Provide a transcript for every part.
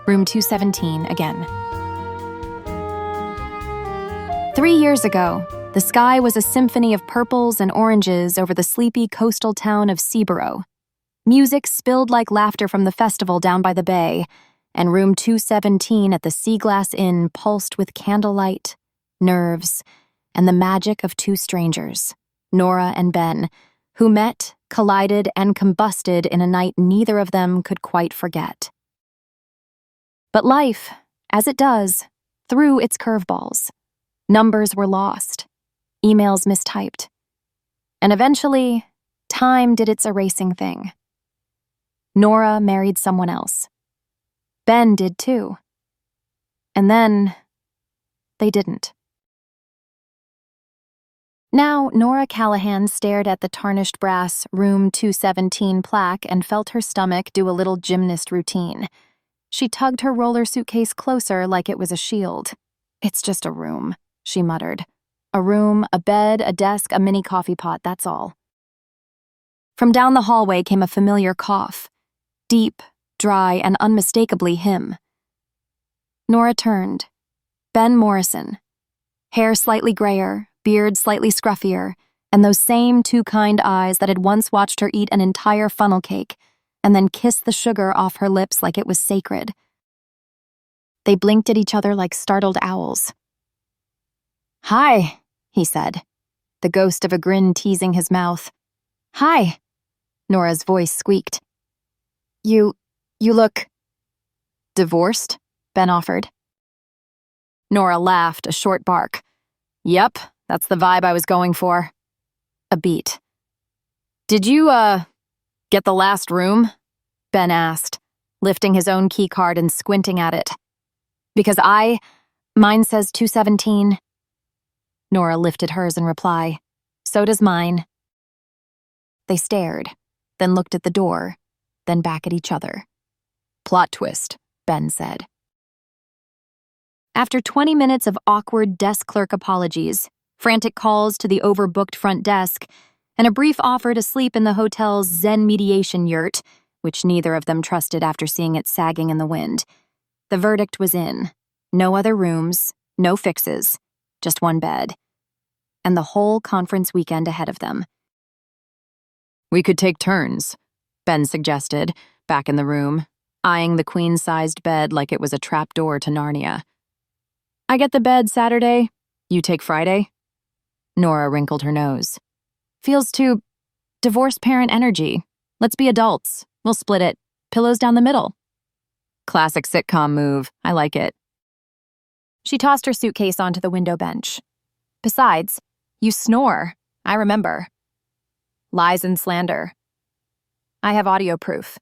Room 217 again. 3 years ago, the sky was a symphony of purples and oranges over the sleepy coastal town of Seaborough. Music spilled like laughter from the festival down by the bay, and room 217 at the Sea Glass Inn pulsed with candlelight, nerves, and the magic of two strangers, Nora and Ben, who met, collided, and combusted in a night neither of them could quite forget. But life, as it does, threw its curveballs. Numbers were lost, emails mistyped, and eventually, time did its erasing thing. Nora married someone else. Ben did too. And then, they didn't. Now, Nora Callahan stared at the tarnished brass Room 217 plaque and felt her stomach do a little gymnast routine. She tugged her roller suitcase closer like it was a shield. "It's just a room," she muttered. "A room, a bed, a desk, a mini coffee pot, that's all." From down the hallway came a familiar cough. Deep, dry, and unmistakably him. Nora turned. Ben Morrison. Hair slightly grayer, beard slightly scruffier, and those same two kind eyes that had once watched her eat an entire funnel cake and then kiss the sugar off her lips like it was sacred. They blinked at each other like startled owls. "Hi," he said, the ghost of a grin teasing his mouth. "Hi," Nora's voice squeaked. You look..." "Divorced?" Ben offered. Nora laughed, a short bark. "Yep, that's the vibe I was going for." A beat. "Did you, get the last room?" Ben asked, lifting his own key card and squinting at it. "Because mine says 217. Nora lifted hers in reply. "So does mine." They stared, then looked at the door, then back at each other. "Plot twist," Ben said. After 20 minutes of awkward desk clerk apologies, frantic calls to the overbooked front desk, and a brief offer to sleep in the hotel's Zen mediation yurt, which neither of them trusted after seeing it sagging in the wind, the verdict was in. No other rooms, no fixes, just one bed, and the whole conference weekend ahead of them. "We could take turns," Ben suggested, back in the room, eyeing the queen-sized bed like it was a trapdoor to Narnia. "I get the bed Saturday, you take Friday?" Nora wrinkled her nose. "Feels too divorced parent energy. Let's be adults. We'll split it. Pillows down the middle." "Classic sitcom move. I like it." She tossed her suitcase onto the window bench. "Besides, you snore. I remember. Lies and slander. I have audio proof."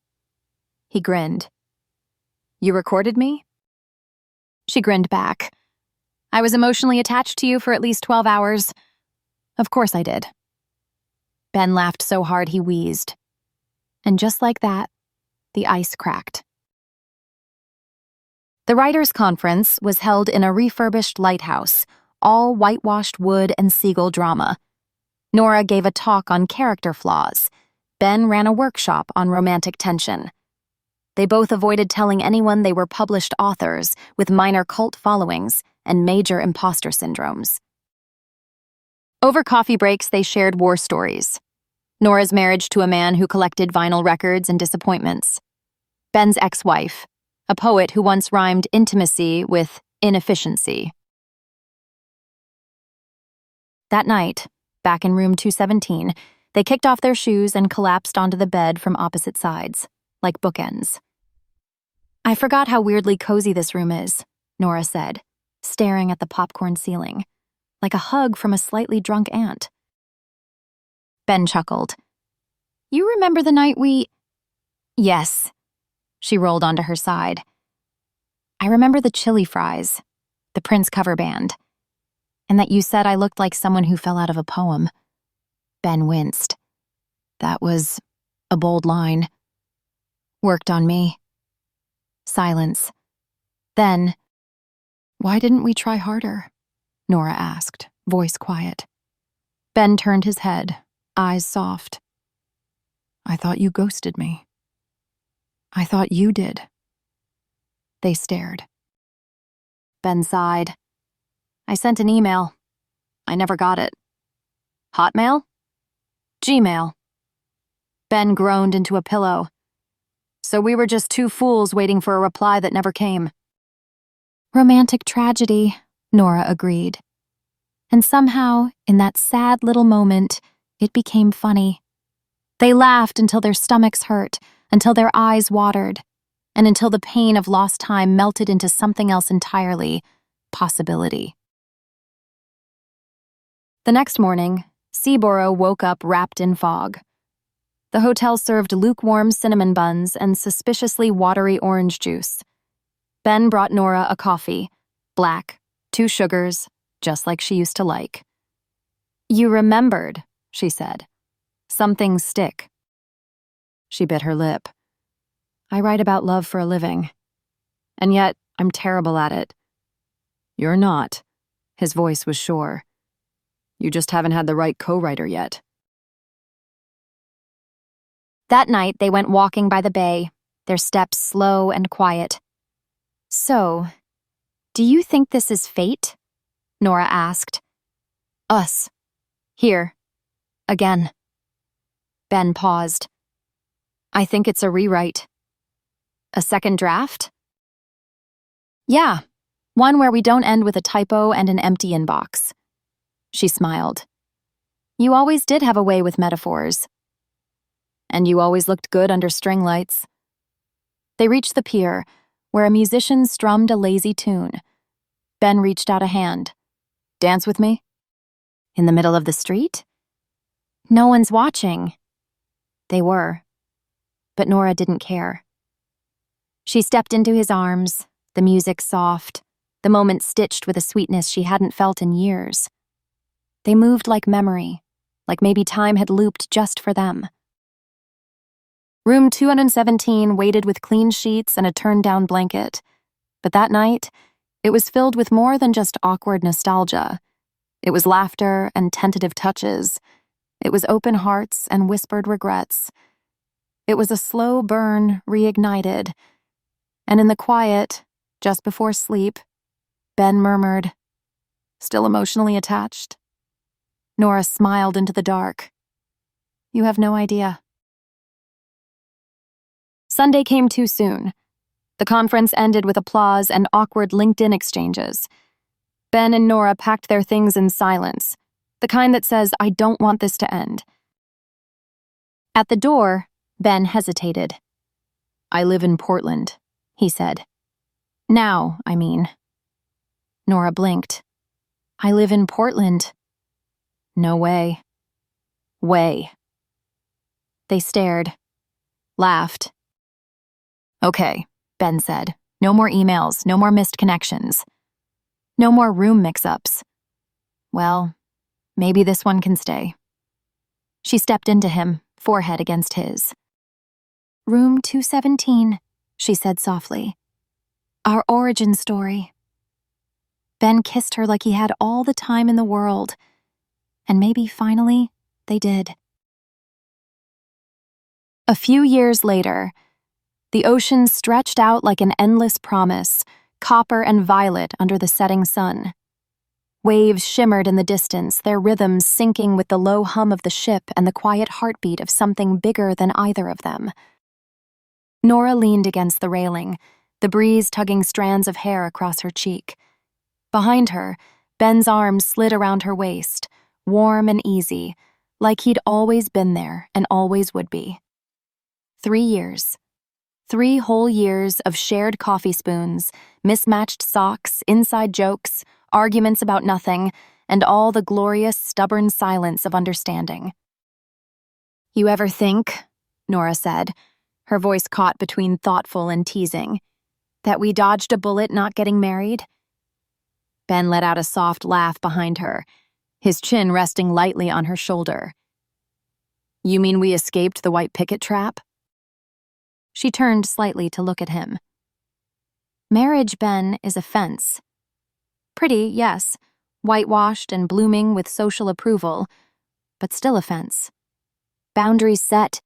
He grinned. "You recorded me?" She grinned back. "I was emotionally attached to you for at least 12 hours. Of course I did." Ben laughed so hard he wheezed. And just like that, the ice cracked. The writers' conference was held in a refurbished lighthouse, all whitewashed wood and seagull drama. Nora gave a talk on character flaws. Ben ran a workshop on romantic tension. They both avoided telling anyone they were published authors with minor cult followings and major imposter syndromes. Over coffee breaks, they shared war stories. Nora's marriage to a man who collected vinyl records and disappointments. Ben's ex-wife, a poet who once rhymed intimacy with inefficiency. That night, back in room 217, they kicked off their shoes and collapsed onto the bed from opposite sides, like bookends. "I forgot how weirdly cozy this room is," Nora said, staring at the popcorn ceiling, like a hug from a slightly drunk aunt. Ben chuckled. "You remember the night we..." "Yes." She rolled onto her side. "I remember the chili fries, the Prince cover band, and that you said I looked like someone who fell out of a poem." Ben winced. "That was a bold line." "Worked on me." Silence. Then, "Why didn't we try harder?" Nora asked, voice quiet. Ben turned his head, eyes soft. "I thought you ghosted me. I thought you did." They stared. Ben sighed. I sent an email. I never got it. Hotmail? Gmail. Ben groaned into a pillow. So we were just two fools waiting for a reply that never came. Romantic tragedy, Nora agreed. And somehow, in that sad little moment, it became funny. They laughed until their stomachs hurt, until their eyes watered, and until the pain of lost time melted into something else entirely, possibility. The next morning, Seaborough woke up wrapped in fog. The hotel served lukewarm cinnamon buns and suspiciously watery orange juice. Ben brought Nora a coffee, black, 2 sugars, just like she used to like. You remembered, she said. Some things stick. She bit her lip. I write about love for a living. And yet, I'm terrible at it. You're not. His voice was sure. You just haven't had the right co-writer yet. That night, they went walking by the bay, their steps slow and quiet. So, do you think this is fate? Nora asked. Us. Here. Again. Ben paused. I think it's a rewrite. A second draft? Yeah, one where we don't end with a typo and an empty inbox. She smiled. You always did have a way with metaphors. And you always looked good under string lights. They reached the pier, where a musician strummed a lazy tune. Ben reached out a hand. Dance with me? In the middle of the street? No one's watching. They were. But Nora didn't care. She stepped into his arms, the music soft, the moment stitched with a sweetness she hadn't felt in years. They moved like memory, like maybe time had looped just for them. Room 217 waited with clean sheets and a turned-down blanket. But that night, it was filled with more than just awkward nostalgia. It was laughter and tentative touches. It was open hearts and whispered regrets. It was a slow burn reignited. And in the quiet, just before sleep, Ben murmured, Still emotionally attached? Nora smiled into the dark. You have no idea. Sunday came too soon. The conference ended with applause and awkward LinkedIn exchanges. Ben and Nora packed their things in silence, the kind that says, I don't want this to end. At the door, Ben hesitated. I live in Portland, he said. Now, I mean. Nora blinked. I live in Portland. No way. Way. They stared, laughed. Okay, Ben said. No more emails, no more missed connections. No more room mix-ups. Well, maybe this one can stay. She stepped into him, forehead against his. Room 217, she said softly. Our origin story. Ben kissed her like he had all the time in the world. And maybe finally, they did. A few years later, the ocean stretched out like an endless promise, copper and violet under the setting sun. Waves shimmered in the distance, their rhythms syncing with the low hum of the ship and the quiet heartbeat of something bigger than either of them. Nora leaned against the railing, the breeze tugging strands of hair across her cheek. Behind her, Ben's arms slid around her waist, warm and easy, like he'd always been there and always would be. 3 years. 3 whole years of shared coffee spoons, mismatched socks, inside jokes, arguments about nothing, and all the glorious, stubborn silence of understanding. You ever think, Nora said, her voice caught between thoughtful and teasing, that we dodged a bullet not getting married? Ben let out a soft laugh behind her, his chin resting lightly on her shoulder. You mean we escaped the white picket trap? She turned slightly to look at him. Marriage, Ben, is a fence. Pretty, yes, whitewashed and blooming with social approval, but still a fence. Boundaries set,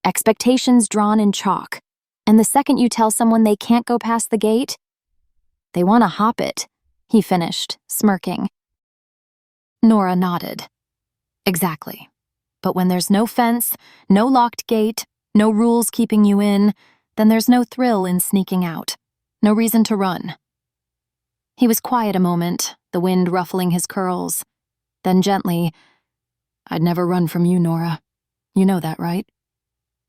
expectations drawn in chalk. And the second you tell someone they can't go past the gate, they want to hop it, he finished, smirking. Nora nodded. Exactly. But when there's no fence, no locked gate, no rules keeping you in, then there's no thrill in sneaking out. No reason to run. He was quiet a moment, the wind ruffling his curls. Then gently, I'd never run from you, Nora. You know that, right?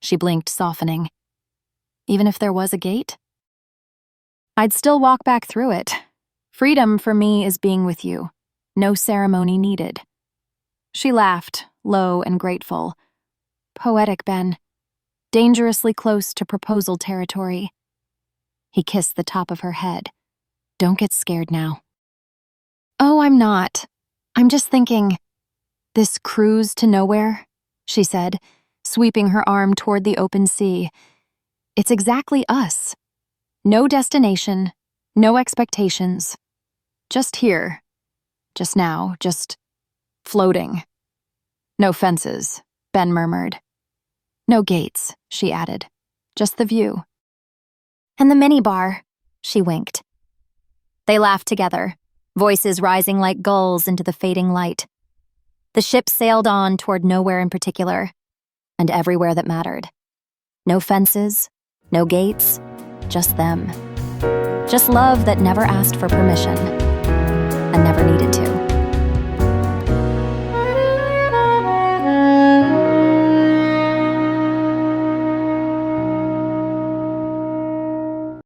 She blinked, softening. Even if there was a gate? I'd still walk back through it. Freedom for me is being with you. No ceremony needed. She laughed, low and grateful. Poetic, Ben. Dangerously close to proposal territory. He kissed the top of her head. Don't get scared now. Oh, I'm not. I'm just thinking. This cruise to nowhere, she said, sweeping her arm toward the open sea. It's exactly us. No destination, no expectations. Just here. Just now, just floating. No fences, Ben murmured. No gates, she added. Just the view. And the minibar, she winked. They laughed together, voices rising like gulls into the fading light. The ship sailed on toward nowhere in particular, and everywhere that mattered. No fences, no gates, just them. Just love that never asked for permission, and never needed to.